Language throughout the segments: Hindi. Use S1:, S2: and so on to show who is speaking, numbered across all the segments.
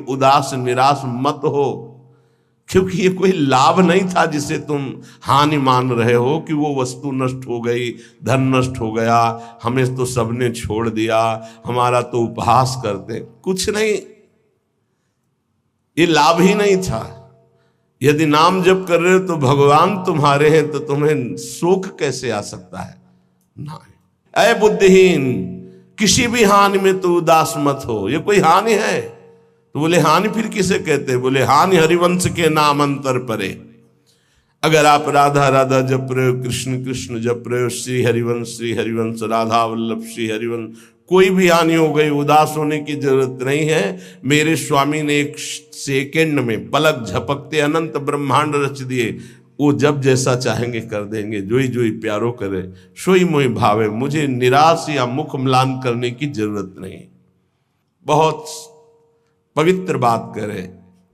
S1: उदास निराश मत हो, क्योंकि ये कोई लाभ नहीं था जिसे तुम हानि मान रहे हो कि वो वस्तु नष्ट हो गई, धन नष्ट हो गया, हमें तो सबने छोड़ दिया, हमारा तो उपहास करते। कुछ नहीं, ये लाभ ही नहीं था। यदि नाम जप कर रहे हो तो भगवान तुम्हारे हैं, तो तुम्हें शोक कैसे आ सकता है? नहीं। ऐ बुद्धिहीन, किसी भी हानि में तो उदास मत हो। ये कोई हानि है? तो बोले हानि फिर किसे कहते हैं? बोले हानि हरिवंश के नाम अंतर परे। अगर आप राधा राधा जप रहे हो, कृष्ण कृष्ण जप रहे हो, श्री हरिवंश राधा वल्लभ श्री हरिवंश, कोई भी हानि हो गई, उदास होने की जरूरत नहीं है। मेरे स्वामी ने एक सेकेंड में पलक झपकते अनंत ब्रह्मांड रच दिए। वो जब जैसा चाहेंगे कर देंगे। जोई जोई प्यारो करे सोई मोहि भावे। मुझे निराश या मुख म्लान करने की जरूरत नहीं। बहुत पवित्र बात करे,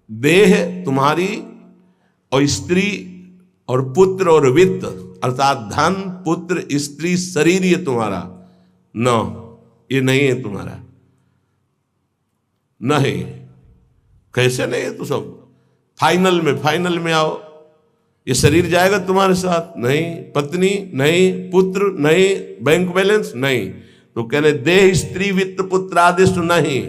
S1: देह तुम्हारी और स्त्री और पुत्र और वित्त अर्थात धन पुत्र स्त्री शरीर ये तुम्हारा न, ये नहीं है तुम्हारा। नहीं, कैसे नहीं है? तो सब फाइनल में आओ। ये शरीर जाएगा तुम्हारे साथ? नहीं। पत्नी नहीं, पुत्र नहीं, बैंक बैलेंस नहीं। तो कहने देह स्त्री वित्त पुत्र आदेश नहीं।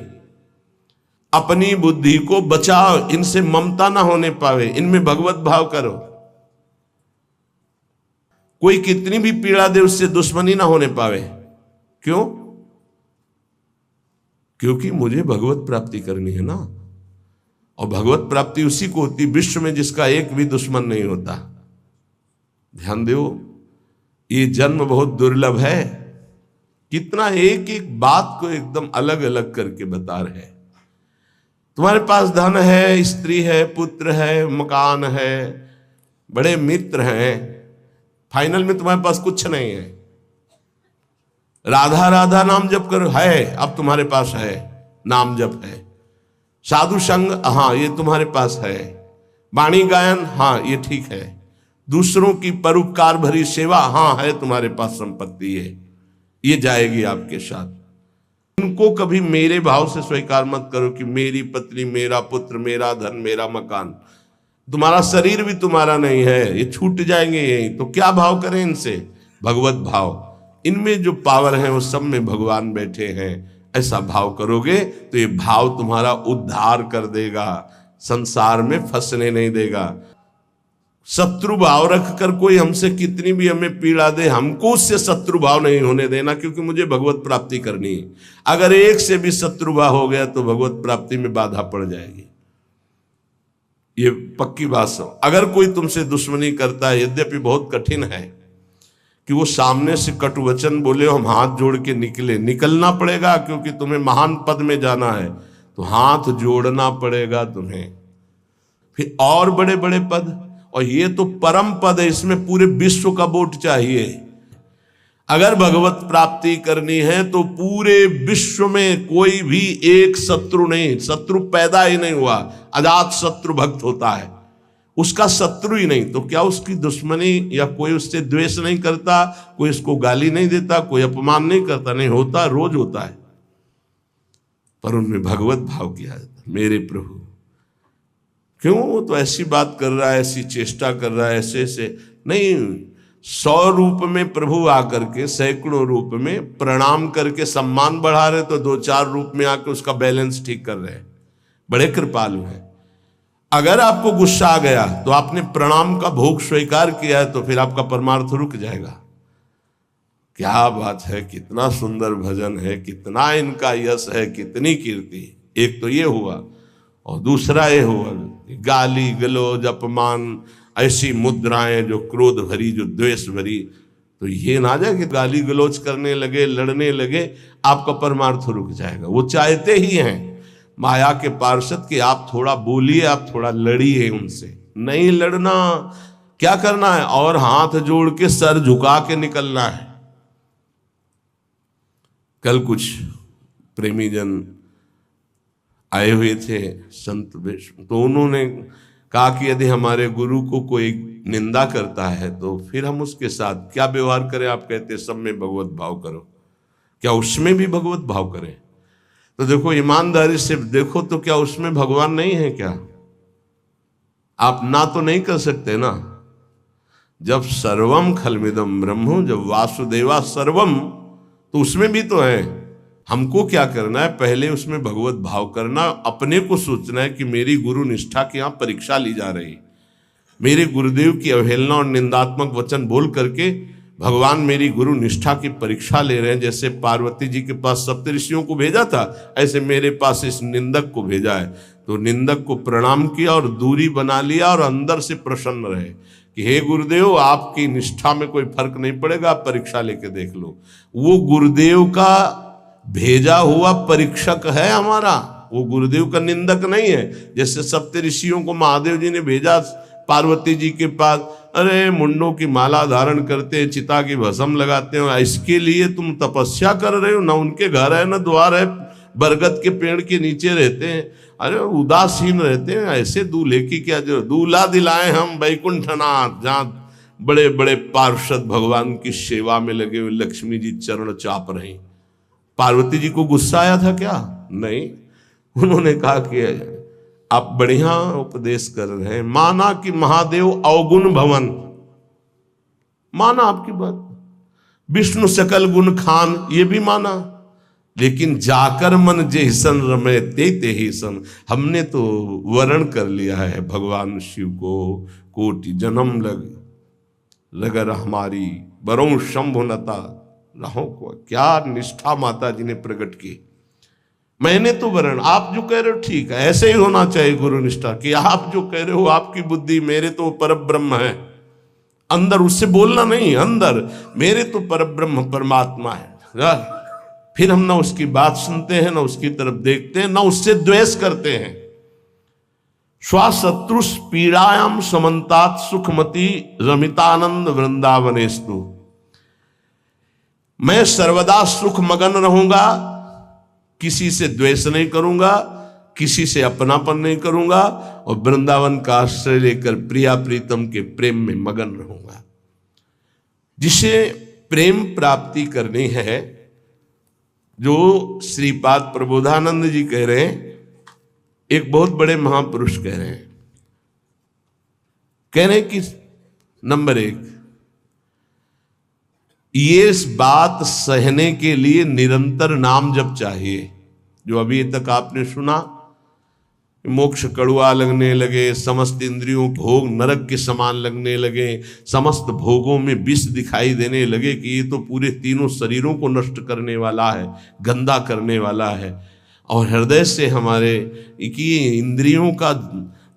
S1: अपनी बुद्धि को बचाओ, इनसे ममता ना होने पावे, इनमें भगवत भाव करो। कोई कितनी भी पीड़ा दे उससे दुश्मनी ना होने पावे। क्यों? क्योंकि मुझे भगवत प्राप्ति करनी है ना। और भगवत प्राप्ति उसी को होती विश्व में जिसका एक भी दुश्मन नहीं होता। ध्यान दो, ये जन्म बहुत दुर्लभ है। कितना एक एक बात को एकदम अलग अलग करके बता रहे हैं। तुम्हारे पास धन है, स्त्री है, पुत्र है, मकान है, बड़े मित्र हैं, फाइनल में तुम्हारे पास कुछ नहीं है। राधा राधा नाम जप करो, है, अब तुम्हारे पास है, नाम जप है। साधु संग, हाँ ये तुम्हारे पास है। वाणी गायन, हाँ ये ठीक है। दूसरों की परोपकार भरी सेवा, हाँ है तुम्हारे पास संपत्ति है, ये जाएगी आपके साथ। इनको कभी मेरे भाव से स्वीकार मत करो कि मेरी पत्नी, मेरा पुत्र, मेरा धन, मेरा मकान। तुम्हारा शरीर भी तुम्हारा नहीं है, ये छूट जाएंगे यही। तो क्या भाव करें इनसे? भगवत भाव। इनमें जो पावर है वो सब में भगवान बैठे हैं। ऐसा भाव करोगे तो ये भाव तुम्हारा उद्धार कर देगा, संसार में फंसने नहीं देगा। शत्रु भाव रखकर कोई हमसे कितनी भी हमें पीड़ा दे, हमको उससे शत्रु भाव नहीं होने देना, क्योंकि मुझे भगवत प्राप्ति करनी है। अगर एक से भी शत्रु भाव हो गया तो भगवत प्राप्ति में बाधा पड़ जाएगी। ये पक्की बात सब। अगर कोई तुमसे दुश्मनी करता है, यद्यपि बहुत कठिन है कि वो सामने से कटु वचन बोले, हम हाथ जोड़ के निकलना पड़ेगा, क्योंकि तुम्हें महान पद में जाना है, तो हाथ जोड़ना पड़ेगा तुम्हें। फिर और बड़े बड़े पद, और ये तो परम पद है, इसमें पूरे विश्व का वोट चाहिए। अगर भगवत प्राप्ति करनी है तो पूरे विश्व में कोई भी एक शत्रु नहीं, शत्रु पैदा ही नहीं हुआ। अजात शत्रु भक्त होता है, उसका शत्रु ही नहीं। तो क्या उसकी दुश्मनी या कोई उससे द्वेष नहीं करता, कोई उसको गाली नहीं देता, कोई अपमान नहीं करता? नहीं होता, रोज होता है। पर उनमें भगवत भाव किया जाता, मेरे प्रभु क्यों वो तो ऐसी बात कर रहा है, ऐसी चेष्टा कर रहा है, ऐसे ऐसे नहीं। 100 रूप में प्रभु आकर के, सैकड़ों रूप में प्रणाम करके सम्मान बढ़ा रहे, तो 2-4 रूप में आकर उसका बैलेंस ठीक कर रहे हैं। बड़े कृपालु हैं। अगर आपको गुस्सा आ गया तो आपने प्रणाम का भोग स्वीकार किया है, तो फिर आपका परमार्थ रुक जाएगा। क्या बात है, कितना सुंदर भजन है, कितना इनका यश है, कितनी कीर्ति। एक तो ये हुआ, और दूसरा ये हुआ गाली गलौज अपमान, ऐसी मुद्राएं जो क्रोध भरी, जो द्वेष भरी। तो ये ना जाए कि गाली गलौज करने लगे, लड़ने लगे, आपका परमार्थ रुक जाएगा। वो चाहते ही हैं माया के पार्षद कि आप थोड़ा बोलिए, आप थोड़ा लड़िए उनसे। नहीं लड़ना, क्या करना है? और हाथ जोड़ के सर झुका के निकलना है। कल कुछ प्रेमी जन आए हुए थे संत विष्णु, तो उन्होंने कहा कि यदि हमारे गुरु को कोई निंदा करता है तो फिर हम उसके साथ क्या व्यवहार करें? आप कहते सब में भगवत भाव करो, क्या उसमें भी भगवत भाव करें? तो देखो, ईमानदारी से देखो तो क्या उसमें भगवान नहीं है क्या? आप ना तो नहीं कर सकते ना। जब सर्वम खलमिदम ब्रह्म, जब वासुदेवा सर्वम, तो उसमें भी तो है। हमको क्या करना है? पहले उसमें भगवत भाव करना, अपने को सोचना है कि मेरी गुरु निष्ठा की यहां परीक्षा ली जा रही, मेरे गुरुदेव की अवहेलना और निंदात्मक वचन बोल करके भगवान मेरी गुरु निष्ठा की परीक्षा ले रहे हैं। जैसे पार्वती जी के पास सप्तऋषियों को भेजा था, ऐसे मेरे पास इस निंदक को भेजा है। तो निंदक को प्रणाम किया और दूरी बना लिया और अंदर से प्रसन्न रहे कि हे गुरुदेव, आपकी निष्ठा में कोई फर्क नहीं पड़ेगा, आप परीक्षा लेके देख लो। वो गुरुदेव का भेजा हुआ परीक्षक है हमारा, वो गुरुदेव का निंदक नहीं है। जैसे सप्तऋषियों को महादेव जी ने भेजा पार्वती जी के पास, अरे मुंडों की माला धारण करते हैं, चिता की भस्म लगाते हो, इसके लिए तुम तपस्या कर रहे हो? ना उनके घर है ना द्वार है, बरगद के पेड़ के नीचे रहते हैं, अरे उदासीन रहते हैं, ऐसे दूल्हे की क्या जरूरत? दूल्हा दिलाए हम वैकुंठनाथ, जहाँ बड़े बड़े पार्षद भगवान की सेवा में लगे हुए लक्ष्मी जी चरण चाप रही। पार्वती जी को गुस्सा आया था क्या? नहीं, उन्होंने कहा कि आप बढ़िया उपदेश कर रहे हैं, माना कि महादेव अवगुण भवन, माना आपकी बात, विष्णु सकल गुण खान, ये भी माना, लेकिन जाकर मन जैसन रमे ते ही सन, हमने तो वर्ण कर लिया है भगवान शिव को, कोटि जन्म लगर हमारी बरों शंभुनता रहो को। क्या निष्ठा माता जी ने प्रकट की। मैंने तो वर्ण, आप जो कह रहे हो ठीक है, ऐसे ही होना चाहिए गुरु निष्ठा कि आप जो कह रहे हो आपकी बुद्धि, मेरे तो परब्रह्म है अंदर, उससे बोलना नहीं, अंदर मेरे तो परब्रह्म परमात्मा है। फिर हम ना उसकी बात सुनते हैं, ना उसकी तरफ देखते हैं, ना उससे द्वेष करते हैं। स्वाशत्रुष पीड़ायाम समन्तात सुखमती रमितानंद वृंदावनेस्तु, मैं सर्वदा सुख मगन रहूंगा, किसी से द्वेष नहीं करूंगा, किसी से अपनापन नहीं करूंगा, और वृंदावन का आश्रय लेकर प्रिया प्रीतम के प्रेम में मगन रहूंगा। जिसे प्रेम प्राप्ति करनी है, जो श्रीपाद प्रबोधानंद जी कह रहे हैं, एक बहुत बड़े महापुरुष कह रहे हैं कि नंबर 1, ये इस बात सहने के लिए निरंतर नाम जप चाहिए। जो अभी तक आपने सुना, मोक्ष कड़ुआ लगने लगे, समस्त इंद्रियों भोग नरक के समान लगने लगे, समस्त भोगों में विष दिखाई देने लगे कि ये तो पूरे तीनों शरीरों को नष्ट करने वाला है, गंदा करने वाला है, और हृदय से हमारे कि इंद्रियों का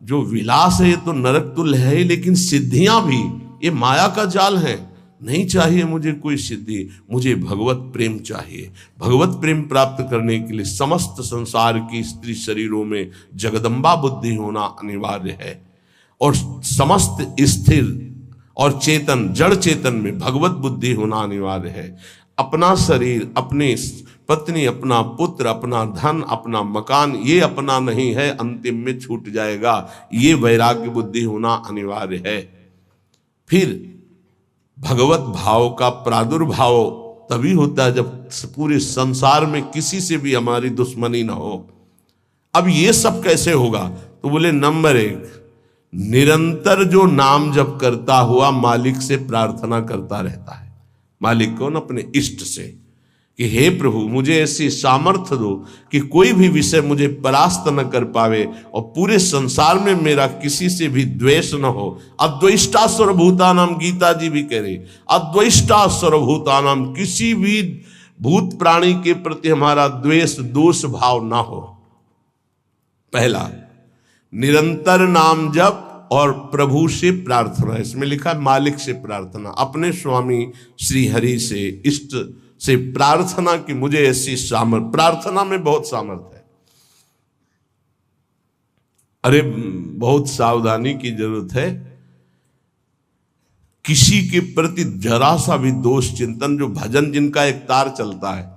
S1: जो विलास है ये तो नरक तुल्य है, लेकिन सिद्धियां भी ये माया का जाल है। नहीं चाहिए मुझे कोई सिद्धि, मुझे भगवत प्रेम चाहिए। भगवत प्रेम प्राप्त करने के लिए समस्त संसार की स्त्री शरीरों में जगदम्बा बुद्धि होना अनिवार्य है, और समस्त स्थिर और चेतन जड़ चेतन में भगवत बुद्धि होना अनिवार्य है। अपना शरीर, अपनी पत्नी, अपना पुत्र, अपना धन, अपना मकान, ये अपना नहीं है, अंतिम में छूट जाएगा, ये वैराग्य बुद्धि होना अनिवार्य है। फिर भगवत भाव का प्रादुर्भाव तभी होता है जब पूरे संसार में किसी से भी हमारी दुश्मनी ना हो। अब ये सब कैसे होगा? तो बोले नंबर 1, निरंतर जो नाम जप करता हुआ मालिक से प्रार्थना करता रहता है। मालिक कौन? अपने इष्ट से, कि हे प्रभु मुझे ऐसी सामर्थ्य दो कि कोई भी विषय मुझे परास्त न कर पावे, और पूरे संसार में मेरा किसी से भी द्वेष न हो। अद्वेष्टा सर्वभूतानाम, गीता जी भी कह रही, अद्वेष्टा सर्वभूतानाम, किसी भी भूत प्राणी के प्रति हमारा द्वेष दोष भाव ना हो। पहला, निरंतर नाम जप और प्रभु से प्रार्थना। इसमें लिखा है मालिक से प्रार्थना, अपने स्वामी श्री हरि से, इष्ट से प्रार्थना कि मुझे ऐसी सामर्थ्य, प्रार्थना में बहुत सामर्थ्य है। अरे बहुत सावधानी की जरूरत है। किसी के प्रति जरा सा भी दोष चिंतन, जो भजन जिनका एक तार चलता है,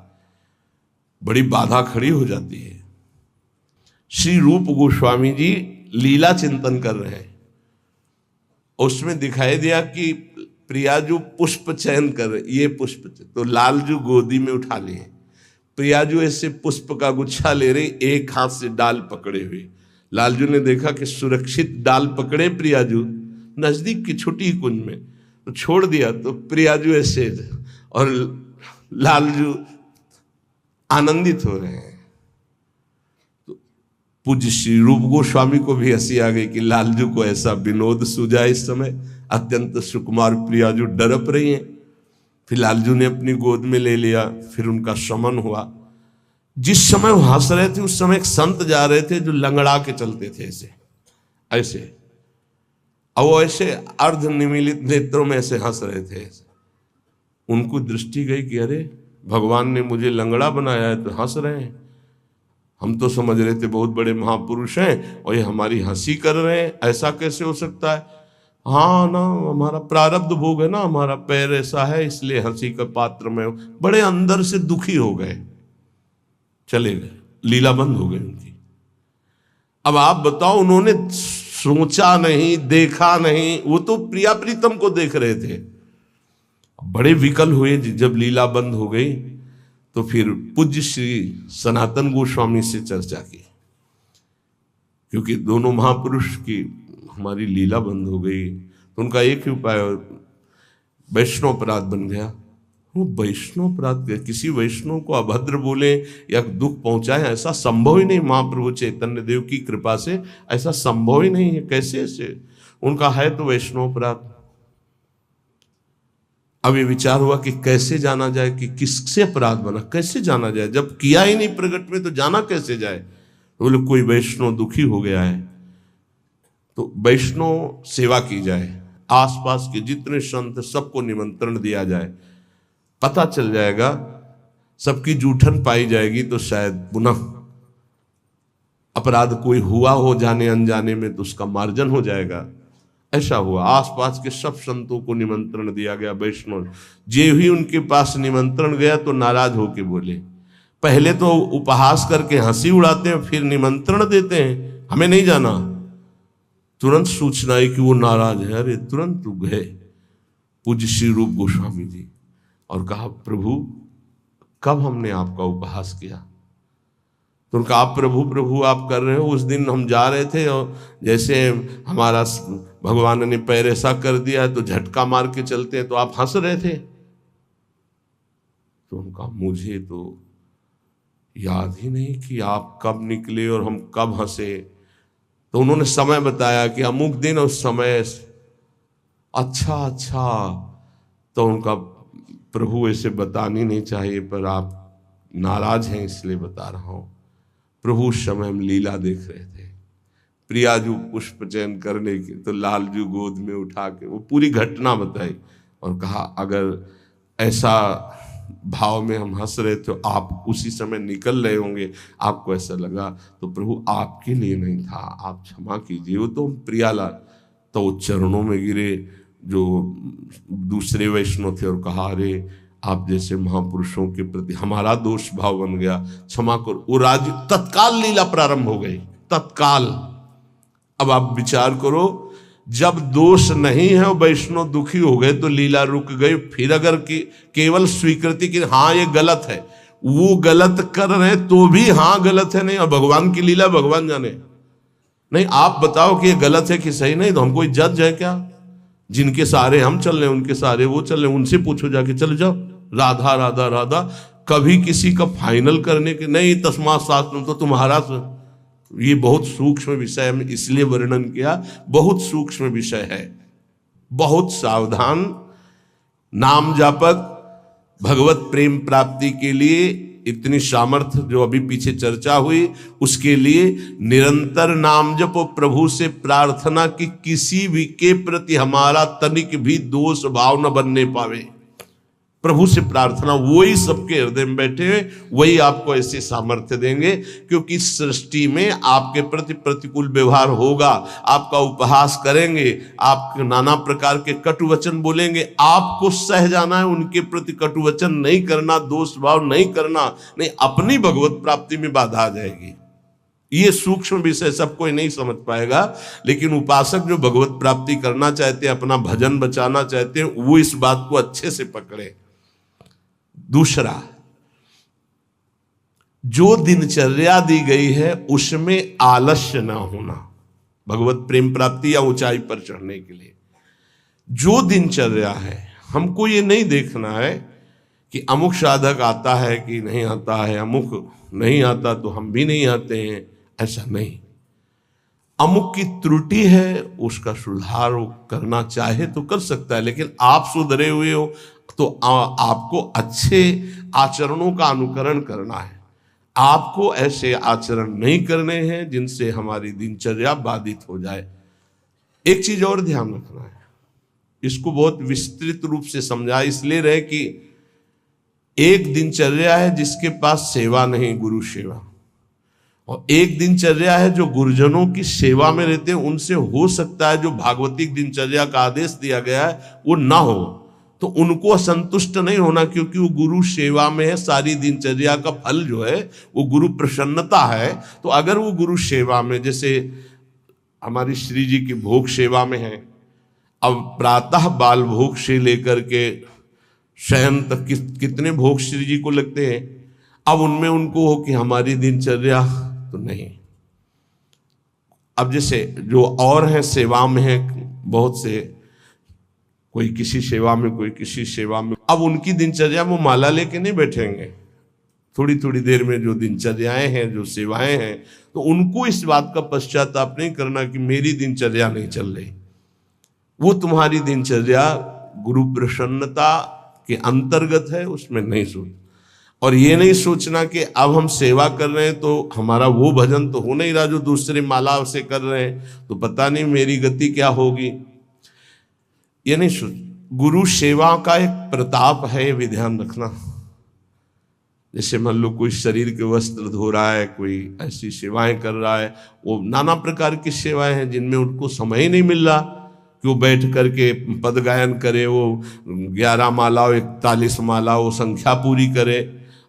S1: बड़ी बाधा खड़ी हो जाती है। श्री रूप गोस्वामी जी लीला चिंतन कर रहे हैं, उसमें दिखाई दिया कि प्रिया जो पुष्प चयन कर रहे, ये पुष्प तो लालजू गोदी में उठा लिए, प्रियाजू ऐसे पुष्प का गुच्छा ले रही, एक हाथ से डाल पकड़े हुए। लालजू ने देखा कि सुरक्षित डाल पकड़े प्रियाजू नजदीक की छोटी कुंज में, तो छोड़ दिया। तो प्रियाजू ऐसे और लालजू आनंदित हो रहे हैं। तो पूज्य श्री रूप गोस्वामी को भी हंसी आ गई कि लालजू को ऐसा विनोद सूझा। इस समय अत्यंत सुकुमार प्रियाजू डरप रही हैं। फिर लालजू ने अपनी गोद में ले लिया, फिर उनका शमन हुआ। जिस समय वो हंस रहे थे उस समय एक संत जा रहे थे जो लंगड़ा के चलते थे ऐसे ऐसे, और वो ऐसे अर्ध निमीलित नेत्रों में ऐसे हंस रहे थे। उनको दृष्टि गई कि अरे भगवान ने मुझे लंगड़ा बनाया है तो हंस रहे हैं। हम तो समझ रहे थे बहुत बड़े महापुरुष हैं और ये हमारी हंसी कर रहे हैं, ऐसा कैसे हो सकता है। हाँ ना, हमारा प्रारब्ध भोग है ना, हमारा पैर ऐसा है इसलिए हंसी का पात्र में। बड़े अंदर से दुखी हो गए, चले गए, लीला बंद हो गई उनकी। अब आप बताओ, उन्होंने सोचा नहीं, देखा नहीं, वो तो प्रिया प्रीतम को देख रहे थे। बड़े विकल हुए जब लीला बंद हो गई। तो फिर पूज्य श्री सनातन गोस्वामी से चर्चा की, क्योंकि दोनों महापुरुष की हमारी लीला बंद हो गई। तो उनका एक ही उपाय वैष्णव अपराध बन गया। वो वैष्णव अपराध, किसी वैष्णव को अभद्र बोले या दुख पहुंचाए, ऐसा संभव ही नहीं। महाप्रभु चैतन्य देव की कृपा से ऐसा संभव ही नहीं है। कैसे ऐसे उनका है तो वैष्णव अपराध। अब ये विचार हुआ कि कैसे जाना जाए कि किससे अपराध बना, कैसे जाना जाए, जब किया ही नहीं प्रकट में तो जाना कैसे जाए। तो बोले कोई वैष्णव दुखी हो गया है तो वैष्णव सेवा की जाए, आसपास के जितने संत सबको निमंत्रण दिया जाए, पता चल जाएगा, सबकी जूठन पाई जाएगी तो शायद पुनः अपराध कोई हुआ हो जाने अनजाने में तो उसका मार्जन हो जाएगा। ऐसा हुआ, आसपास के सब संतों को निमंत्रण दिया गया वैष्णव। जे ही उनके पास निमंत्रण गया तो नाराज होके बोले, पहले तो उपहास करके हंसी उड़ाते हैं, फिर निमंत्रण देते हैं, हमें नहीं जाना। तुरंत सूचना आई कि वो नाराज है। अरे तुरंत गए पूज्य श्री रूप गोस्वामी जी और कहा, प्रभु कब हमने आपका उपहास किया। तो उनका आप प्रभु प्रभु आप कर रहे हो, उस दिन हम जा रहे थे और जैसे हमारा भगवान ने पैर ऐसा कर दिया तो झटका मार के चलते हैं तो आप हंस रहे थे। तो उनका मुझे तो याद ही नहीं कि आप कब निकले और हम कब हंसे। तो उन्होंने समय बताया कि अमुक दिन और समय। अच्छा, तो उनका प्रभु ऐसे बतानी नहीं चाहिए पर आप नाराज हैं इसलिए बता रहा हूं। प्रभु उस समय हम लीला देख रहे थे, प्रियाजू पुष्प चयन करने की, तो लालजू गोद में उठा के वो पूरी घटना बताई और कहा अगर ऐसा भाव में हम हंस रहे थे, आप उसी समय निकल रहे होंगे, आपको ऐसा लगा तो प्रभु आपके लिए नहीं था, आप क्षमा कीजिए। वो तो प्रियालाल तो वो चरणों में गिरे जो दूसरे वैष्णव थे और कहा, अरे आप जैसे महापुरुषों के प्रति हमारा दोष भाव बन गया, क्षमा करो। वो राज्य तत्काल लीला प्रारंभ हो गई, तत्काल। अब आप विचार करो, जब दोष नहीं है वैष्णव दुखी हो गए तो लीला रुक गई। फिर अगर केवल स्वीकृति की हाँ ये गलत है, वो गलत कर रहे तो भी हाँ गलत है, नहीं, और भगवान की लीला भगवान जाने। नहीं, आप बताओ कि ये गलत है कि सही, नहीं तो हम कोई जज है क्या? जिनके सारे हम चल रहे उनके सारे वो चल रहे, उनसे पूछो जाके, चल जाओ राधा राधा राधा। कभी किसी का फाइनल करने के नहीं, तस्मात् शास्त्रम तो तुम्हारा। ये बहुत सूक्ष्म विषय है, इसलिए वर्णन किया, बहुत सूक्ष्म विषय है, बहुत सावधान। नाम जापक भगवत प्रेम प्राप्ति के लिए इतनी सामर्थ्य जो अभी पीछे चर्चा हुई, उसके लिए निरंतर नाम जप और प्रभु से प्रार्थना कि किसी भी के प्रति हमारा तनिक भी दोष भाव न बनने पावे। प्रभु से प्रार्थना, वही सबके हृदय में बैठे हुए, वही आपको ऐसे सामर्थ्य देंगे। क्योंकि सृष्टि में आपके प्रति प्रतिकूल व्यवहार होगा, आपका उपहास करेंगे, आपके नाना प्रकार के कटु वचन बोलेंगे, आपको सह जाना है, उनके प्रति कटु वचन नहीं करना, दोष भाव नहीं करना, नहीं अपनी भगवत प्राप्ति में बाधा आ जाएगी। ये सूक्ष्म विषय सब कोई नहीं समझ पाएगा, लेकिन उपासक जो भगवत प्राप्ति करना चाहते हैं, अपना भजन बचाना चाहते हैं, वो इस बात को अच्छे से पकड़े। दूसरा, जो दिनचर्या दी गई है उसमें आलस्य ना होना, भगवत प्रेम प्राप्ति या ऊंचाई पर चढ़ने के लिए जो दिनचर्या है, हमको ये नहीं देखना है कि अमुक साधक आता है कि नहीं आता है, अमुक नहीं आता तो हम भी नहीं आते हैं, ऐसा नहीं। अमुक की त्रुटि है, उसका सुधार करना चाहे तो कर सकता है, लेकिन आप सुधरे हुए हो तो आपको अच्छे आचरणों का अनुकरण करना है। आपको ऐसे आचरण नहीं करने हैं जिनसे हमारी दिनचर्या बाधित हो जाए। एक चीज और ध्यान रखना है, इसको बहुत विस्तृत रूप से समझा इसलिए रहे कि एक दिनचर्या है जिसके पास सेवा नहीं, गुरु सेवा, और एक दिनचर्या है जो गुरुजनों की सेवा में रहते हैं। उनसे हो सकता है जो भागवतिक दिनचर्या का आदेश दिया गया है वो ना हो, तो उनको असंतुष्ट नहीं होना, क्योंकि वो गुरु सेवा में है। सारी दिनचर्या का फल जो है वो गुरु प्रसन्नता है। तो अगर वो गुरु सेवा में, जैसे हमारी श्री जी की भोग सेवा में है, अब प्रातः बाल भोग से लेकर के शयन तक कितने भोग श्री जी को लगते हैं, अब उनमें उनको हो कि हमारी दिनचर्या तो नहीं। अब जैसे जो और हैं सेवा में है बहुत से, कोई किसी सेवा में कोई किसी सेवा में, अब उनकी दिनचर्या वो माला लेके नहीं बैठेंगे। थोड़ी थोड़ी देर में जो दिनचर्याएं हैं, जो सेवाएं हैं, तो उनको इस बात का पश्चाताप नहीं करना कि मेरी दिनचर्या नहीं चल रही। वो तुम्हारी दिनचर्या गुरु प्रसन्नता के अंतर्गत है, उसमें नहीं सोच। और ये नहीं सोचना कि अब हम सेवा कर रहे हैं तो हमारा वो भजन तो हो नहीं रहा जो दूसरे माला से कर रहे हैं, तो पता नहीं मेरी गति क्या होगी। ये नहीं सोच। गुरु सेवा का एक प्रताप है, ये भी ध्यान रखना। जैसे मान लो कोई शरीर के वस्त्र धो रहा है, कोई ऐसी सेवाएं कर रहा है, वो नाना प्रकार की सेवाएं हैं जिनमें उनको समय ही नहीं मिल रहा कि वो बैठ करके पद गायन करे, वो 11 माला 41 माला वो संख्या पूरी करे।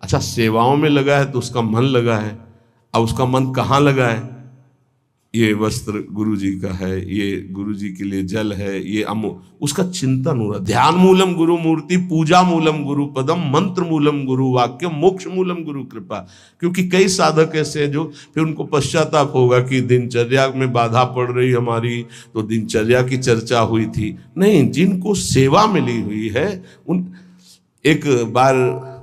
S1: अच्छा, सेवाओं में लगा है तो उसका मन लगा है। अब उसका मन कहाँ लगा है? ये वस्त्र गुरु जी का है, ये गुरु जी के लिए जल है, ये उसका चिंतन हो रहा। ध्यान मूलम गुरु मूर्ति, पूजा मूलम गुरु पदम, मंत्र मूलम गुरु वाक्य, मोक्ष मूलम गुरु कृपा। क्योंकि कई साधक ऐसे हैं जो फिर उनको पश्चाताप होगा कि दिनचर्या में बाधा पड़ रही हमारी, तो दिनचर्या की चर्चा हुई थी। नहीं, जिनको सेवा मिली हुई है उन। एक बार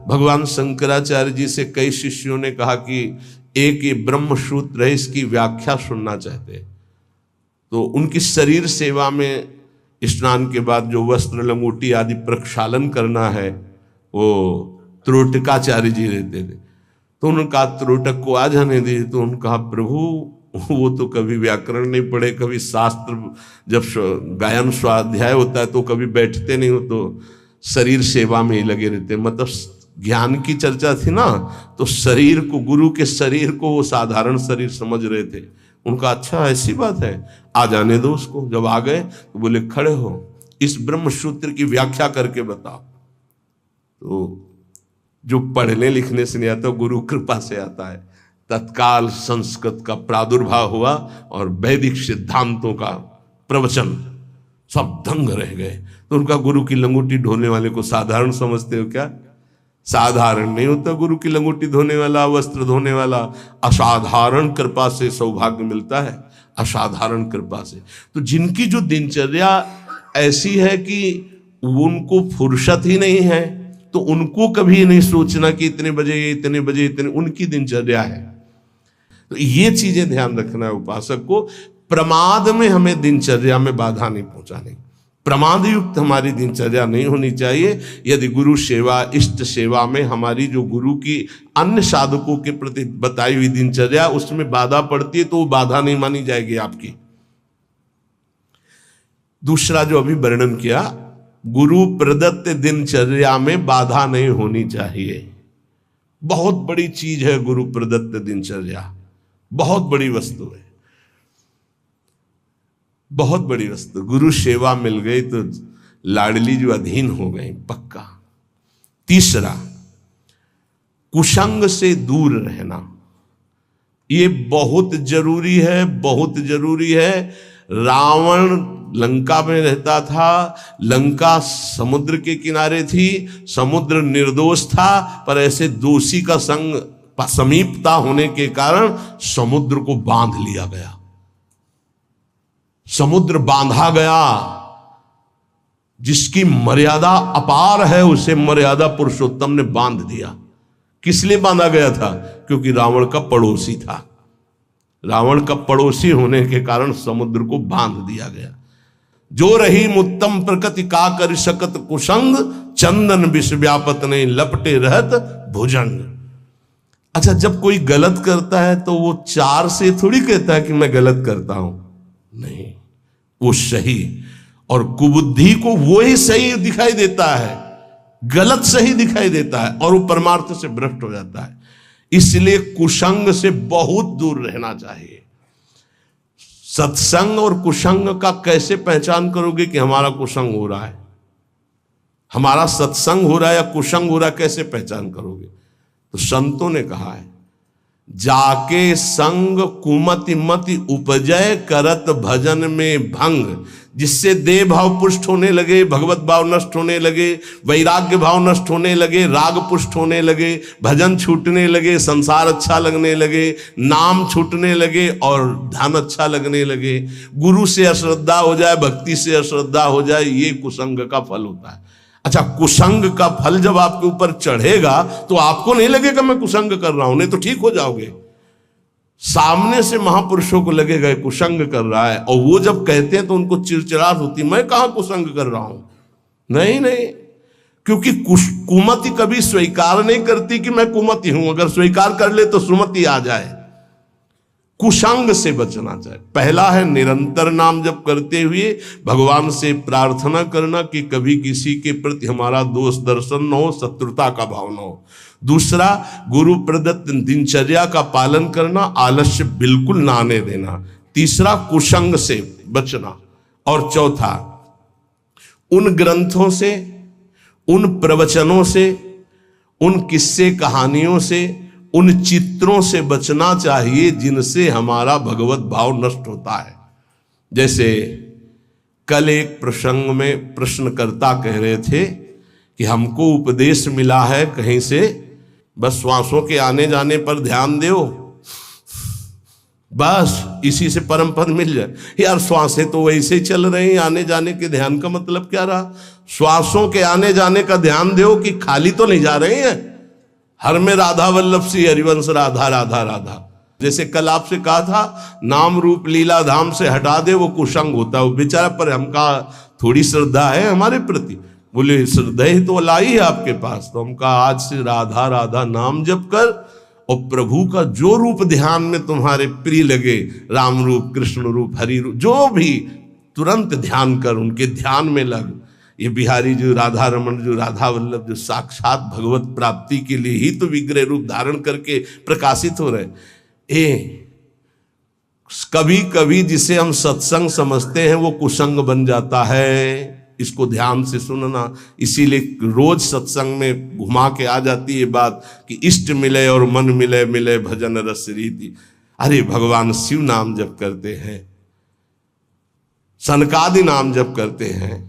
S1: भगवान शंकराचार्य जी से कई शिष्यों ने कहा कि एक ये ब्रह्म सूत्र है, इसकी व्याख्या सुनना चाहते। तो उनकी शरीर सेवा में स्नान के बाद जो वस्त्र लंगोटी आदि प्रक्षालन करना है, वो त्रोटकाचार्य जी रहते थे। तो उन्होंने कहा त्रोटक को आ जाने दी। तो उन्होंने कहा प्रभु वो तो कभी व्याकरण नहीं पढ़े, कभी शास्त्र जब गायन स्वाध्याय होता है तो कभी बैठते नहीं हो, तो शरीर सेवा में ही लगे रहते। मतलब ज्ञान की चर्चा थी ना, तो शरीर को, गुरु के शरीर को वो साधारण शरीर समझ रहे थे। उनका अच्छा ऐसी बात है, आ जाने दो उसको। जब आ गए तो बोले खड़े हो, इस ब्रह्म सूत्र की व्याख्या करके बताओ। तो जो पढ़ने लिखने से नहीं आता, गुरु कृपा से आता है। तत्काल संस्कृत का प्रादुर्भाव हुआ और वैदिक सिद्धांतों का प्रवचन, सब दंग रह गए। तो उनका गुरु की लंगोटी ढोने वाले को साधारण समझते हो क्या? साधारण नहीं होता गुरु की लंगोटी धोने वाला, वस्त्र धोने वाला। असाधारण कृपा से सौभाग्य मिलता है, असाधारण कृपा से। तो जिनकी जो दिनचर्या ऐसी है कि उनको फुर्सत ही नहीं है, तो उनको कभी नहीं सोचना कि इतने बजे इतने बजे इतने, उनकी दिनचर्या है। तो ये चीजें ध्यान रखना है उपासक को। प्रमाद में हमें दिनचर्या में बाधा नहीं पहुंचानी, प्रमाद युक्त हमारी दिनचर्या नहीं होनी चाहिए। यदि गुरु सेवा, इष्ट सेवा में हमारी जो गुरु की अन्य साधकों के प्रति बताई हुई दिनचर्या उसमें बाधा पड़ती है, तो वो बाधा नहीं मानी जाएगी आपकी। दूसरा जो अभी वर्णन किया, गुरु प्रदत्त दिनचर्या में बाधा नहीं होनी चाहिए। बहुत बड़ी चीज है गुरु प्रदत्त दिनचर्या, बहुत बड़ी वस्तु है, बहुत बड़ी वस्तु। गुरु सेवा मिल गई तो लाडली जो अधीन हो गई पक्का। तीसरा, कुसंग से दूर रहना, ये बहुत जरूरी है, बहुत जरूरी है। रावण लंका में रहता था, लंका समुद्र के किनारे थी, समुद्र निर्दोष था, पर ऐसे दोषी का संग समीपता होने के कारण समुद्र को बांध लिया गया, समुद्र बांधा गया। जिसकी मर्यादा अपार है उसे मर्यादा पुरुषोत्तम ने बांध दिया। किस लिए बांधा गया था? क्योंकि रावण का पड़ोसी था। रावण का पड़ोसी होने के कारण समुद्र को बांध दिया गया। जो रही मुत्तम प्रकृति का कर सकत कुसंग, चंदन विष व्यापत ने लपटे रहत भुजंग। अच्छा, जब कोई गलत करता है तो वो चार से थोड़ी कहता है कि मैं गलत करता हूं, नहीं, वो सही और कुबुद्धि को वो ही सही दिखाई देता है, गलत सही दिखाई देता है और वो परमार्थ से भ्रष्ट हो जाता है। इसलिए कुसंग से बहुत दूर रहना चाहिए। सत्संग और कुसंग का कैसे पहचान करोगे कि हमारा कुसंग हो रहा है, हमारा सत्संग हो रहा है या कुसंग हो रहा है, कैसे पहचान करोगे? तो संतों ने कहा है, जाके संग कुमति मति उपजय करत भजन में भंग। जिससे देह भाव पुष्ट होने लगे, भगवत भाव नष्ट होने लगे, वैराग्य भाव नष्ट होने लगे, राग पुष्ट होने लगे, भजन छूटने लगे, संसार अच्छा लगने लगे, नाम छूटने लगे और ध्यान अच्छा लगने लगे, गुरु से अश्रद्धा हो जाए, भक्ति से अश्रद्धा हो जाए, ये कुसंग का फल होता है। अच्छा, कुसंग का फल जब आपके ऊपर चढ़ेगा तो आपको नहीं लगेगा मैं कुसंग कर रहा हूं, नहीं तो ठीक हो जाओगे। सामने से महापुरुषों को लगेगा कुसंग कर रहा है, और वो जब कहते हैं तो उनको चिड़चिड़ाहट होती, मैं कहां कुसंग कर रहा हूं। नहीं नहीं, क्योंकि कुमति कभी स्वीकार नहीं करती कि मैं कुमति हूं। अगर स्वीकार कर ले तो सुमति आ जाए। कुसंग से बचना चाहिए। पहला है निरंतर नाम जप करते हुए भगवान से प्रार्थना करना कि कभी किसी के प्रति हमारा दोष दर्शन न हो, शत्रुता का भाव न हो। दूसरा, गुरु प्रदत्त दिनचर्या का पालन करना, आलस्य बिल्कुल ना आने देना। तीसरा, कुसंग से बचना। और चौथा, उन ग्रंथों से, उन प्रवचनों से, उन किस्से कहानियों से, उन चित्रों से बचना चाहिए जिनसे हमारा भगवत भाव नष्ट होता है। जैसे कल एक प्रसंग में प्रश्नकर्ता कह रहे थे कि हमको उपदेश मिला है कहीं से, बस श्वासों के आने जाने पर ध्यान दो, बस इसी से परम पद मिल जाए। यार, श्वासें तो वैसे ही चल रही हैं, आने जाने के ध्यान का मतलब क्या रहा? श्वासों के आने जाने का ध्यान दो कि खाली तो नहीं जा रहे हैं। हर में राधा वल्लभ सी हरिवंश, राधा राधा राधा। जैसे कल आपसे कहा था, नाम रूप लीला धाम से हटा दे वो कुसंग होता है। वो बेचारा, पर हमका थोड़ी श्रद्धा है हमारे प्रति। बोले श्रद्धा ही तो लाई है आपके पास। तो हमका आज से राधा राधा नाम जप कर, और प्रभु का जो रूप ध्यान में तुम्हारे प्रिय लगे, राम रूप, कृष्ण रूप, हरि रूप, जो भी, तुरंत ध्यान कर, उनके ध्यान में लग। ये बिहारी जो राधा रमन, जो राधा वल्लभ, जो साक्षात भगवत प्राप्ति के लिए ही तो विग्रह रूप धारण करके प्रकाशित हो रहे। कभी कभी जिसे हम सत्संग समझते हैं वो कुसंग बन जाता है। इसको ध्यान से सुनना। इसीलिए रोज सत्संग में घुमा के आ जाती है बात कि इष्ट मिले और मन मिले, मिले भजन रस रीति। अरे भगवान शिव नाम जप करते हैं, सनकादि नाम जप करते हैं,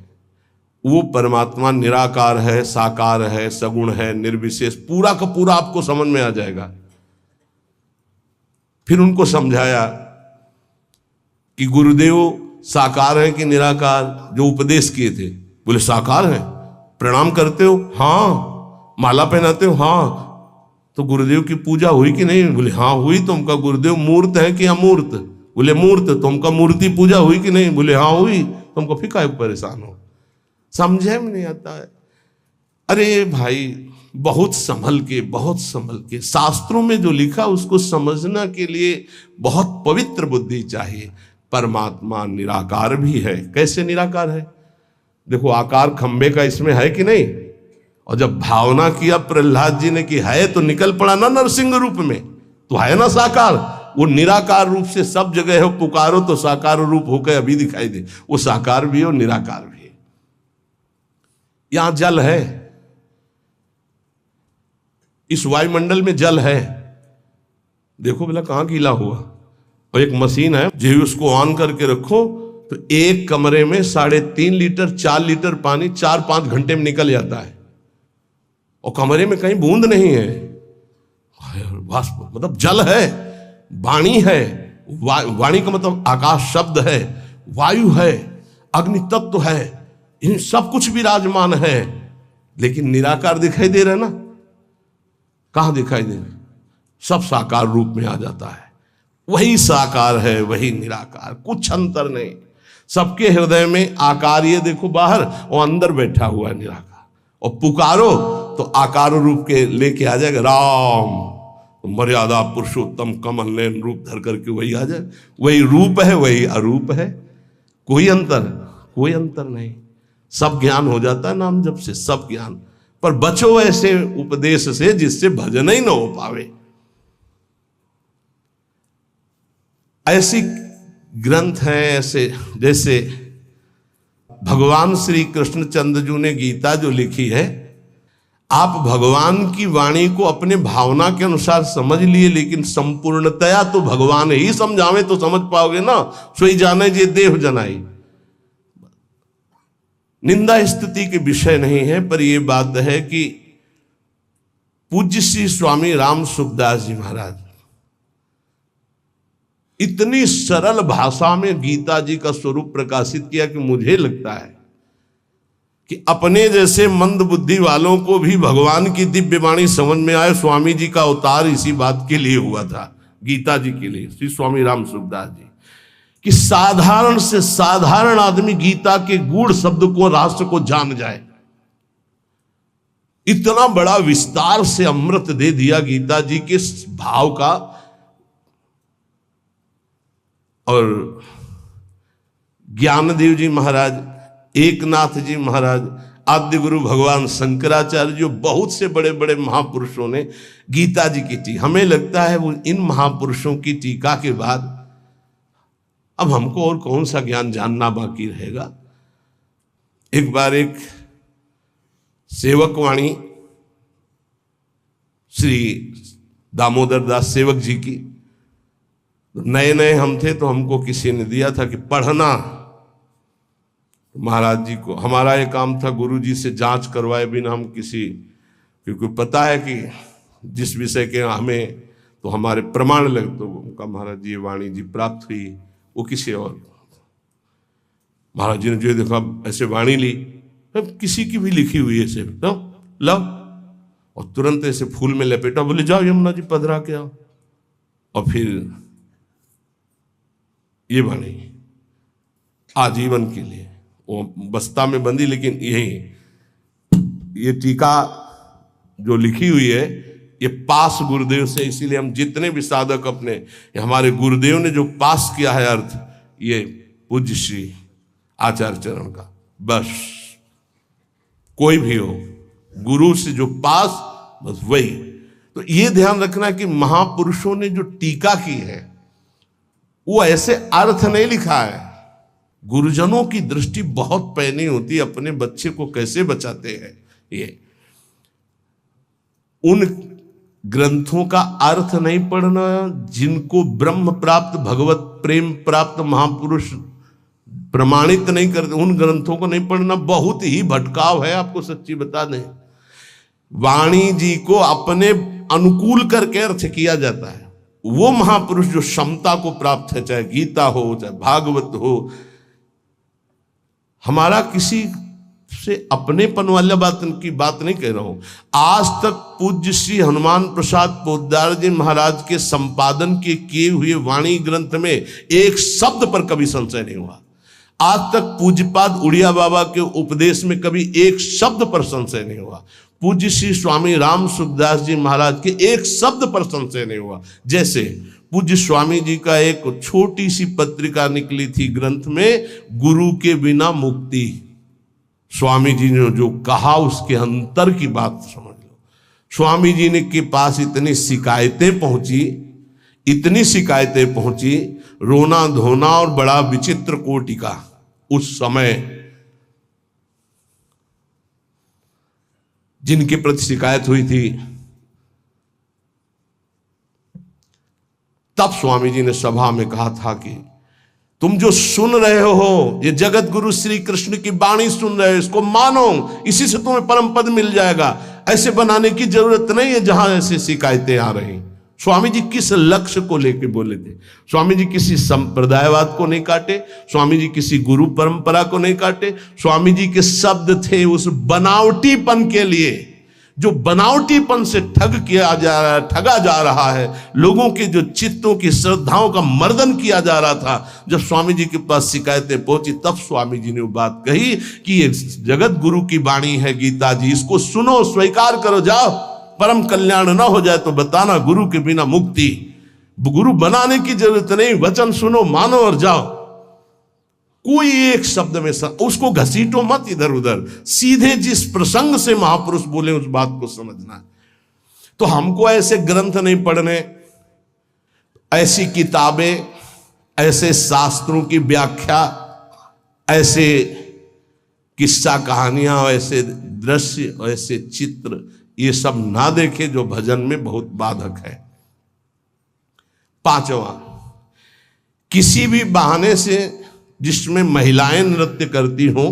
S1: वो परमात्मा निराकार है, साकार है, सगुण है, निर्विशेष, पूरा का पूरा आपको समझ में आ जाएगा। फिर उनको समझाया कि गुरुदेव साकार है कि निराकार, जो उपदेश किए थे। बोले साकार है। प्रणाम करते हो? हाँ। माला पहनाते हो? हाँ। तो गुरुदेव की पूजा हुई कि नहीं? बोले हाँ हुई। तो उनका गुरुदेव मूर्त है कि अमूर्त? बोले मूर्त। तो उनका मूर्ति पूजा हुई कि नहीं? बोले हाँ हुई। तो हमको फिर काहे परेशान हो? समझे में नहीं आता है। अरे भाई, बहुत संभल के, बहुत संभल के। शास्त्रों में जो लिखा उसको समझना के लिए बहुत पवित्र बुद्धि चाहिए। परमात्मा निराकार भी है। कैसे निराकार है? देखो, आकार खंबे का इसमें है कि नहीं? और जब भावना किया प्रहलाद जी ने कि है, तो निकल पड़ा ना नरसिंह रूप में, तो है ना साकार। वो निराकार रूप से सब जगह है, पुकारो तो साकार रूप होकर अभी दिखाई दे। वो साकार भी है और निराकार भी है। यहां जल है, इस वायुमंडल में जल है। देखो भला कहां गीला हुआ। और एक मशीन है, जो उसको ऑन करके रखो तो एक कमरे में 3.5 लीटर 4 लीटर पानी 4-5 घंटे में निकल जाता है, और कमरे में कहीं बूंद नहीं है। मतलब जल है, वाणी है, वाणी का मतलब आकाश शब्द है, वायु है, अग्नि तत्व है, इन सब कुछ विराजमान है, लेकिन निराकार दिखाई दे रहा है ना? कहां दिखाई दे रहा? सब साकार रूप में आ जाता है। वही साकार है, वही निराकार, कुछ अंतर नहीं। सबके हृदय में आकार, ये देखो बाहर, और अंदर बैठा हुआ है निराकार। और पुकारो तो आकार रूप के लेके आ जाएगा, राम तो मर्यादा पुरुषोत्तम कमल नयन रूप धर करके वही आ जाए। वही रूप है, वही अरूप है, कोई अंतर नहीं। सब ज्ञान हो जाता है नाम जप से, सब ज्ञान। पर बचो ऐसे उपदेश से जिससे भजन ही न हो पावे। ऐसी ग्रंथ हैं ऐसे, जैसे भगवान श्री कृष्णचंद्र जी ने गीता जो लिखी है, आप भगवान की वाणी को अपने भावना के अनुसार समझ लिए, लेकिन संपूर्णतया तो भगवान ही समझावे तो समझ पाओगे ना। सोई जाने जे देह जनाई। निंदा स्तुति के विषय नहीं है, पर यह बात है कि पूज्य श्री स्वामी राम सुखदास जी महाराज इतनी सरल भाषा में गीता जी का स्वरूप प्रकाशित किया कि मुझे लगता है कि अपने जैसे मंद बुद्धि वालों को भी भगवान की दिव्य वाणी समझ में आए। स्वामी जी का अवतार इसी बात के लिए हुआ था, गीता जी के लिए, श्री स्वामी राम सुखदास जी, कि साधारण से साधारण आदमी गीता के गूढ़ शब्द को, राष्ट्र को जान जाए। इतना बड़ा विस्तार से अमृत दे दिया गीता जी के भाव का। और ज्ञानदेव जी महाराज, एकनाथ जी महाराज, आद्य गुरु भगवान शंकराचार्य, जो बहुत से बड़े बड़े महापुरुषों ने गीता जी की टीका, हमें लगता है वो इन महापुरुषों की टीका के बाद अब हमको और कौन सा ज्ञान जानना बाकी रहेगा। एक बार एक सेवकवाणी श्री दामोदर दास सेवक जी की, नए नए हम थे तो हमको किसी ने दिया था कि पढ़ना। महाराज जी को हमारा ये काम था, गुरु जी से जांच करवाए बिना हम किसी, क्योंकि पता है कि जिस विषय के हमें तो हमारे प्रमाण लग, तो उनका महाराज जी ये वाणी जी प्राप्त हुई, वो किसी और। महाराज जी ने जो देखा ऐसे वाणी ली, किसी की भी लिखी हुई ऐसे, लो, और तुरंत ऐसे फूल में लपेटा, बोले जाओ यमुना जी पधरा के आओ। और फिर ये वाणी आजीवन के लिए वो बस्ता में बंदी, लेकिन ये टीका जो लिखी हुई है ये पास गुरुदेव से, इसीलिए हम जितने भी साधक अपने, हमारे गुरुदेव ने जो पास किया है अर्थ, ये पूज्य श्री आचार्य चरण का, बस कोई भी हो गुरु से जो पास, बस वही। तो ये ध्यान रखना कि महापुरुषों ने जो टीका की है वो ऐसे अर्थ नहीं लिखा है। गुरुजनों की दृष्टि बहुत पैनी होती है, अपने बच्चे को कैसे बचाते हैं। ये उन ग्रंथों का अर्थ नहीं पढ़ना, जिनको ब्रह्म प्राप्त, भगवत प्रेम प्राप्त महापुरुष प्रमाणित नहीं करते, उन ग्रंथों को नहीं पढ़ना। बहुत ही भटकाव है, आपको सच्ची बता दें। वाणी जी को अपने अनुकूल करके अर्थ किया जाता है। वो महापुरुष जो क्षमता को प्राप्त है, चाहे गीता हो चाहे भागवत हो, हमारा किसी से अपनेपन वाला बात की बात नहीं कह रहा हूं। आज तक पूज्य श्री हनुमान प्रसाद पोद्दार जी महाराज के संपादन के किए हुए वाणी ग्रंथ में एक शब्द पर कभी संशय नहीं हुआ। आज तक पूज्यपाद उड़िया बाबा के उपदेश में कभी एक शब्द पर संशय नहीं हुआ। पूज्य श्री स्वामी राम सुखदास जी महाराज के एक शब्द पर संशय नहीं हुआ। जैसे पूज्य स्वामी जी का एक छोटी सी पत्रिका निकली थी ग्रंथ में, गुरु के बिना मुक्ति। स्वामी जी ने जो कहा उसके अंतर की बात समझ लो। स्वामी जी ने के पास इतनी शिकायतें पहुंची, रोना धोना और बड़ा विचित्र कोटि का। उस समय जिनके प्रति शिकायत हुई थी, तब स्वामी जी ने सभा में कहा था कि तुम जो सुन रहे हो, ये जगत गुरु श्री कृष्ण की वाणी सुन रहे हो, इसको मानो, इसी से तुम्हें परम पद मिल जाएगा। ऐसे बनाने की जरूरत नहीं है जहां ऐसी शिकायतें आ रही। स्वामी जी किस लक्ष्य को लेकर बोले थे? स्वामी जी किसी संप्रदायवाद को नहीं काटे, स्वामी जी किसी गुरु परंपरा को नहीं काटे। स्वामी जी के शब्द थे उस बनावटीपन के लिए, जो बनावटीपन से ठगा जा रहा है, लोगों के जो चित्तों की श्रद्धाओं का मर्दन किया जा रहा था। जब स्वामी जी के पास शिकायतें पहुंची तब स्वामी जी ने वो बात कही कि ये जगत गुरु की वाणी है गीता जी, इसको सुनो, स्वीकार करो, जाओ, परम कल्याण ना हो जाए तो बताना, गुरु के बिना मुक्ति। गुरु बनाने की जरूरत नहीं, वचन सुनो, मानो और जाओ। कोई एक शब्द में उसको घसीटो मत इधर उधर, सीधे जिस प्रसंग से महापुरुष बोले उस बात को समझना। तो हमको ऐसे ग्रंथ नहीं पढ़ने, ऐसी किताबें, ऐसे शास्त्रों की व्याख्या, ऐसे किस्सा कहानियां, ऐसे दृश्य, ऐसे चित्र, ये सब ना देखे जो भजन में बहुत बाधक है। पांचवा, किसी भी बहाने से जिसमें महिलाएं नृत्य करती हों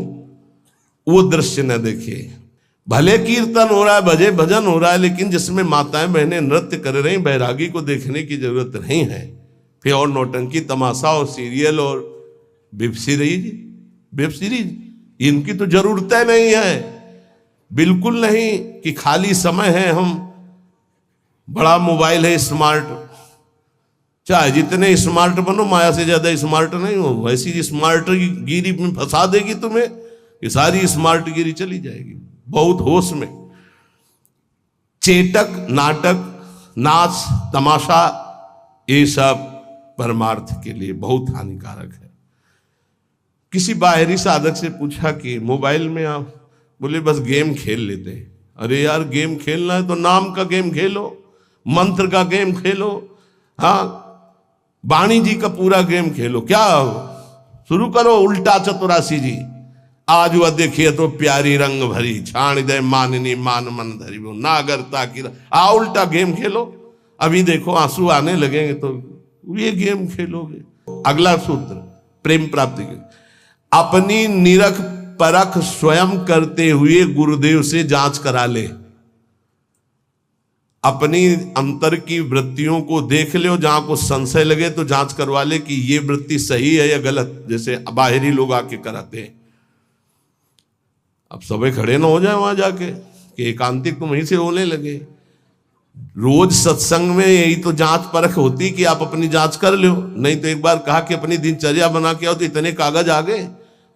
S1: वो दृश्य न देखे। भले कीर्तन हो रहा है, भजे भजन हो रहा है, लेकिन जिसमें माताएं बहनें नृत्य कर रही, बैरागी को देखने की जरूरत नहीं है। फिर और नौटंकी तमाशा और सीरियल और वेब सीरीज इनकी तो जरूरत नहीं है, बिल्कुल नहीं। कि खाली समय है, हम बड़ा मोबाइल है स्मार्ट, चाहे जितने स्मार्ट बनो, माया से ज्यादा स्मार्ट नहीं हो, वैसी स्मार्ट गिरी में फंसा देगी तुम्हें, ये सारी स्मार्ट गिरी चली जाएगी। बहुत होश में। चेटक, नाटक, नाच, तमाशा, ये सब परमार्थ के लिए बहुत हानिकारक है। किसी बाहरी साधक से पूछा कि मोबाइल में आप, बोले बस गेम खेल लेते हैं। अरे यार, गेम खेलना है तो नाम का गेम खेलो, मंत्र का गेम खेलो, हाँ, वाणी जी का पूरा गेम खेलो। क्या शुरू करो उल्टा चतुरासी जी, आज वह देखिए तो प्यारी रंग भरी, छाण दे माननी मान मन धरी, वो नागरता की, उल्टा गेम खेलो। अभी देखो आंसू आने लगेंगे तो ये गेम खेलोगे। अगला सूत्र, प्रेम प्राप्ति के, अपनी निरख परख स्वयं करते हुए गुरुदेव से जांच करा ले। अपनी अंतर की वृत्तियों को देख ले, जहां को संशय लगे तो जांच करवा ले कि ये वृत्ति सही है या गलत, जैसे बाहरी लोग आके कराते हैं। अब सबे खड़े ना हो जाए वहां जाके कि एकांतिक तुम वहीं से होने लगे। रोज सत्संग में यही तो जांच परख होती कि आप अपनी जांच कर लो। नहीं तो एक बार कहा कि अपनी दिनचर्या बना के आओ तो इतने कागज आ गए,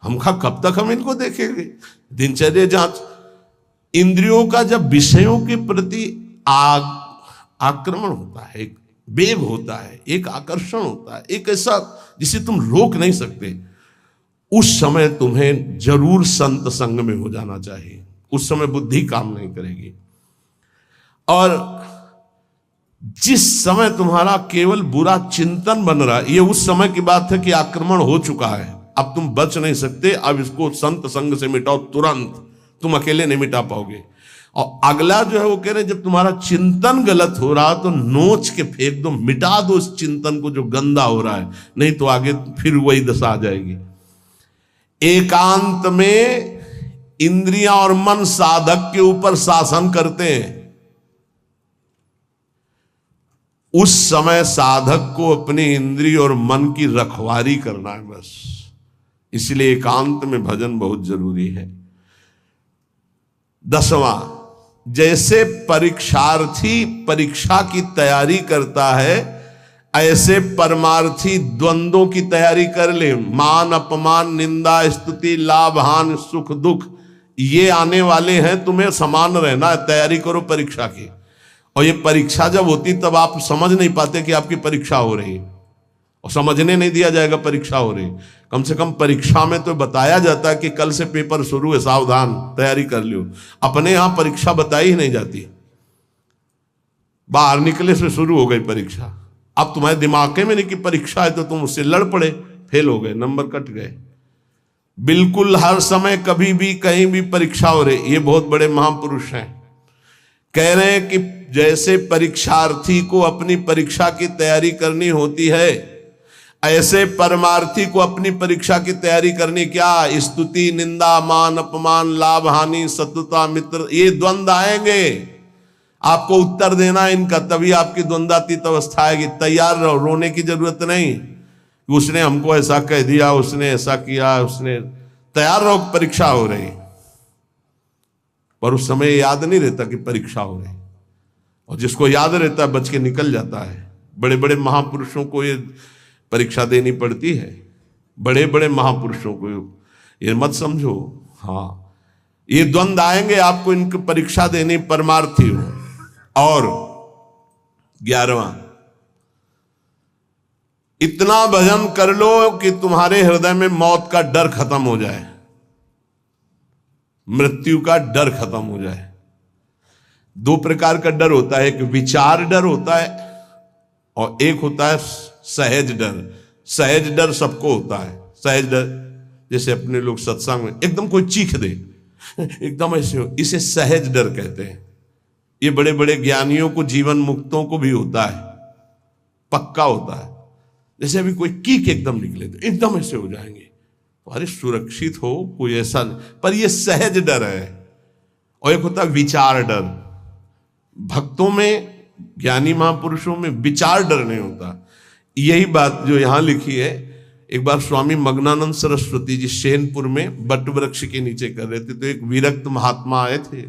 S1: हम कब तक हम इनको देखेंगे। दिनचर्या जांच, इंद्रियों का जब विषयों के प्रति आक्रमण होता है, एक वेग होता है, एक आकर्षण होता है, एक ऐसा जिसे तुम रोक नहीं सकते, उस समय तुम्हें जरूर संत संग में हो जाना चाहिए। उस समय बुद्धि काम नहीं करेगी। और जिस समय तुम्हारा केवल बुरा चिंतन बन रहा है, ये उस समय की बात है कि आक्रमण हो चुका है, अब तुम बच नहीं सकते। अब इसको संत संग से मिटाओ तुरंत, तुम अकेले नहीं मिटा पाओगे। और अगला जो है वो कह रहे जब तुम्हारा चिंतन गलत हो रहा तो नोच के फेंक दो, मिटा दो उस चिंतन को जो गंदा हो रहा है, नहीं तो आगे फिर वही दशा आ जाएगी। एकांत में इंद्रियां और मन साधक के ऊपर शासन करते हैं। उस समय साधक को अपनी इंद्रिय और मन की रखवारी करना है बस। इसलिए एकांत में भजन बहुत जरूरी है। 10वां, जैसे परीक्षार्थी परीक्षा की तैयारी करता है, ऐसे परमार्थी द्वंद्वों की तैयारी कर ले। मान अपमान, निंदा स्तुति, लाभ हानि, सुख दुख, ये आने वाले हैं, तुम्हें समान रहना है। तैयारी करो परीक्षा की। और ये परीक्षा जब होती तब आप समझ नहीं पाते कि आपकी परीक्षा हो रही है, और समझने नहीं दिया जाएगा परीक्षा हो रही। कम से कम परीक्षा में तो बताया जाता है कि कल से पेपर शुरू है, सावधान, तैयारी कर लियो। अपने यहां परीक्षा बताई ही नहीं जाती, बाहर निकले से शुरू हो गई परीक्षा। अब तुम्हारे दिमाग में नहीं कि परीक्षा है तो तुम उससे लड़ पड़े, फेल हो गए, नंबर कट गए। बिल्कुल हर समय कभी भी कहीं भी परीक्षा हो रही। ये बहुत बड़े महापुरुष हैं, कह रहे हैं कि जैसे परीक्षार्थी को अपनी परीक्षा की तैयारी करनी होती है, ऐसे परमार्थी को अपनी परीक्षा की तैयारी करनी। क्या? स्तुति, निंदा, मान अपमान, लाभ हानि, शत्रुता, मित्र, ये द्वंद्व आएंगे। आपको उत्तर देना है इनका, तभी आपकी द्वंद्वातीत अवस्था आएगी। तैयार रहो, रोने की जरूरत नहीं, उसने हमको ऐसा कह दिया, उसने ऐसा किया, उसने। तैयार रहो, परीक्षा हो रही। पर उस समय याद नहीं रहता कि परीक्षा हो रही, और जिसको याद रहता है बच के निकल जाता है। बड़े बड़े महापुरुषों को ये परीक्षा देनी पड़ती है, बड़े बड़े महापुरुषों को, ये मत समझो। हाँ, ये द्वंद्व आएंगे, आपको इनकी परीक्षा देनी, परमार्थी हो। और 11वां, इतना भजन कर लो कि तुम्हारे हृदय में मौत का डर खत्म हो जाए, मृत्यु का डर खत्म हो जाए। दो प्रकार का डर होता है, एक विचार डर होता है और एक होता है सहज डर। सहज डर सबको होता है। सहज डर जैसे अपने लोग सत्संग में एकदम कोई चीख दे, एकदम ऐसे हो, इसे सहज डर कहते हैं। ये बड़े बड़े ज्ञानियों को, जीवन मुक्तों को भी होता है, पक्का होता है। जैसे अभी कोई कीक एकदम निकले तो एकदम ऐसे हो जाएंगे, अरे सुरक्षित हो, कोई ऐसा नहीं। पर ये सहज डर है। और एक होता है विचार डर। भक्तों में, ज्ञानी महापुरुषों में विचार डर नहीं होता। यही बात जो यहां लिखी है, एक बार स्वामी मग्नानंद सरस्वती जी शैनपुर में बट वृक्ष के नीचे कर रहे थे, तो एक विरक्त महात्मा आए थे,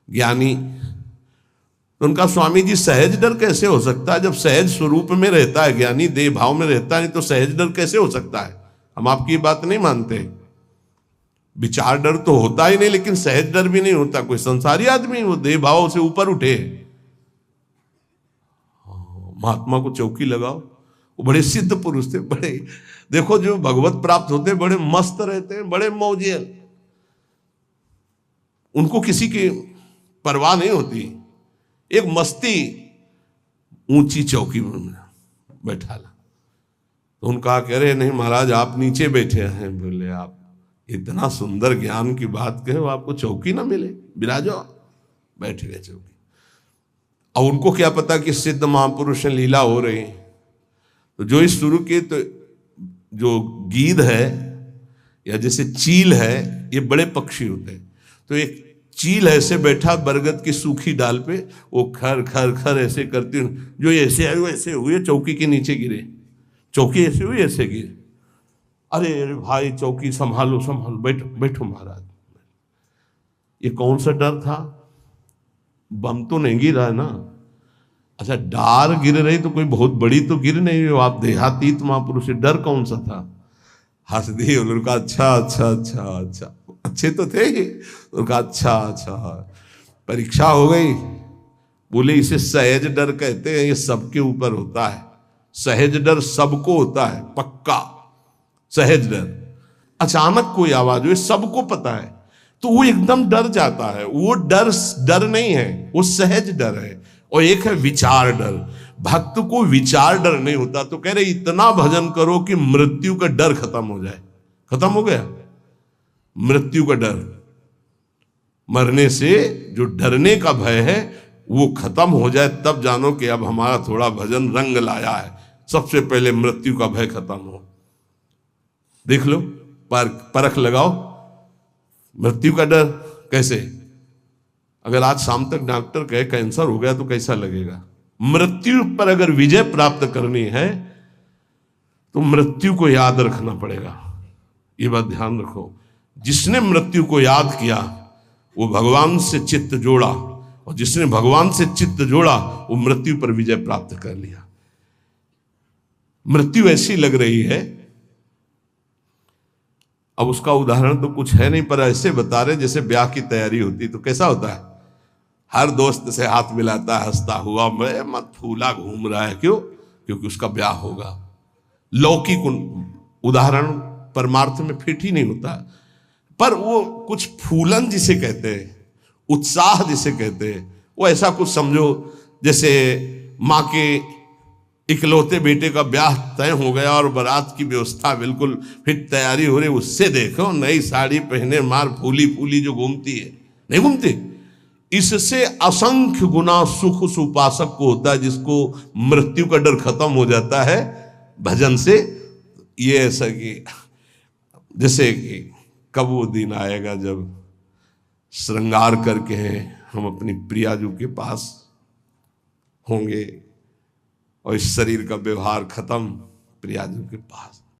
S1: ज्ञानी। तो उनका, स्वामी जी सहज डर कैसे हो सकता है, जब सहज स्वरूप में रहता है ज्ञानी, देह भाव में रहता है, नहीं तो सहज डर कैसे हो सकता है। हम आपकी बात नहीं मानते। विचार डर तो होता ही नहीं, लेकिन सहज डर भी नहीं होता। कोई संसारी आदमी वो देह भाव से ऊपर उठे। महात्मा को चौकी लगाओ, वो बड़े सिद्ध पुरुष थे, बड़े, देखो जो भगवत प्राप्त होते बड़े मस्त रहते हैं, बड़े मौजियल, उनको किसी की परवाह नहीं होती। एक मस्ती, ऊंची चौकी में बैठा ला, तो उनका कह रहे, नहीं महाराज आप नीचे बैठे हैं। बोले, आप इतना सुंदर ज्ञान की बात कहे, आपको चौकी ना मिले, विराजो। बैठ गए चौकी। और उनको क्या पता कि सिद्ध महापुरुष लीला हो रही। तो जो इस शुरू की, तो जो गीध है या जैसे चील है, ये बड़े पक्षी होते हैं। तो एक चील ऐसे बैठा बरगद की सूखी डाल पे, वो खर खर खर ऐसे करती, जो ऐसे आए वो ऐसे हुए, चौकी के नीचे गिरे। चौकी ऐसे हुई, ऐसे गिरे। अरे अरे भाई, चौकी संभालो संभालो, बैठो बैठो महाराज। ये कौन सा डर था? बम तो नहीं गिरा है ना। अच्छा, डार गिर रही तो कोई बहुत बड़ी तो गिर नहीं हो, आप देहातीत महापुरुष, डर कौन सा था? हंस दिए उनका, अच्छा अच्छा अच्छा अच्छा, अच्छे तो थे ही। उनका अच्छा अच्छा, परीक्षा हो गई। बोले, इसे सहज डर कहते हैं, ये सबके ऊपर होता है। सहज डर सबको होता है, पक्का सहज डर। अचानक कोई आवाज हुई, सबको पता है, तो वो एकदम डर जाता है। वो डर नहीं है, वो सहज डर है। और एक है विचार डर। भक्त को विचार डर नहीं होता। तो कह रहे, इतना भजन करो कि मृत्यु का डर खत्म हो जाए। खत्म हो गया मृत्यु का डर, मरने से जो डरने का भय है वो खत्म हो जाए, तब जानो कि अब हमारा थोड़ा भजन रंग लाया है। सबसे पहले मृत्यु का भय खत्म हो। देख लो, परख लगाओ मृत्यु का डर कैसे। अगर आज शाम तक डॉक्टर कहे कैंसर हो गया तो कैसा लगेगा? मृत्यु पर अगर विजय प्राप्त करनी है तो मृत्यु को याद रखना पड़ेगा। ये बात ध्यान रखो। जिसने मृत्यु को याद किया वो भगवान से चित्त जोड़ा, और जिसने भगवान से चित्त जोड़ा वो मृत्यु पर विजय प्राप्त कर लिया। मृत्यु ऐसी लग रही है, अब उसका उदाहरण तो कुछ है नहीं, पर ऐसे बता रहे जैसे ब्याह की तैयारी होती तो कैसा होता है, हर दोस्त से हाथ मिलाता है हंसता हुआ, मैं मत फूला घूम रहा है। क्यों? क्योंकि उसका ब्याह होगा। लौकिक उदाहरण परमार्थ में फिट ही नहीं होता, पर वो कुछ फूलन जिसे कहते हैं, उत्साह जिसे कहते हैं, वो ऐसा कुछ समझो जैसे माँ के इकलौते बेटे का ब्याह तय हो गया और बारात की व्यवस्था बिल्कुल फिट तैयारी हो रही। उससे देखो नई साड़ी पहने मार फूली फूली जो घूमती है, नहीं घूमती। इससे असंख्य गुना सुख उस उपासक को होता है जिसको मृत्यु का डर खत्म हो जाता है भजन से। ये ऐसा कि जैसे कि कब वो दिन आएगा जब श्रृंगार करके हम अपनी प्रियाजू के पास होंगे और इस शरीर का व्यवहार खत्म प्रियाजू के पास।